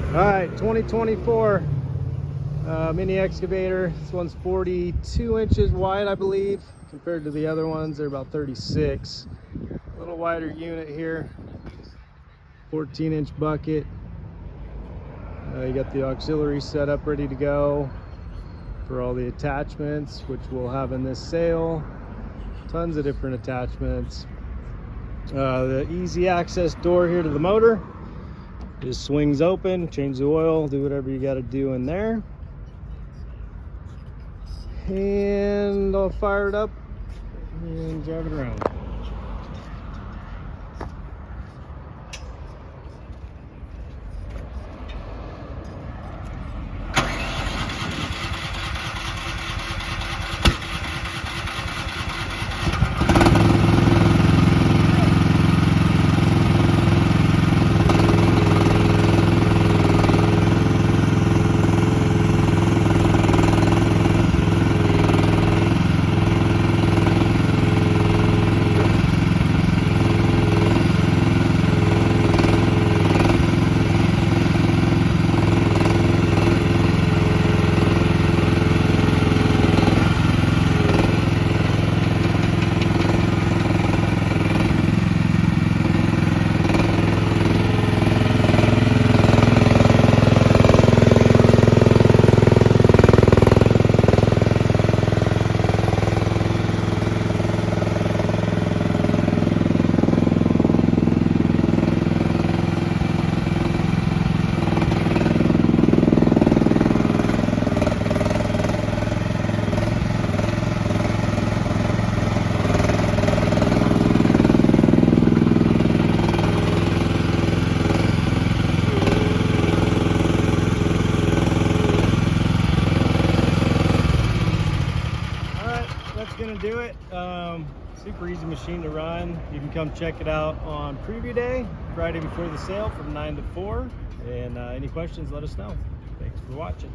All right, 2024 Mini-Excavator. This one's 42 inches wide, I believe, compared to the other ones. They're about 36. A little wider unit here. 14-inch bucket. You got the auxiliary set up, ready to go for all the attachments, which we'll have in this sail. Tons of different attachments. The easy access door here to the motor just swings open. Change the oil, do whatever you got to do in there, and I'll fire it up and drive it around. Gonna do it. Super easy machine to run. You can come check it out on preview day, Friday before the sale from 9 to 4. And any questions, let us know. Thanks for watching.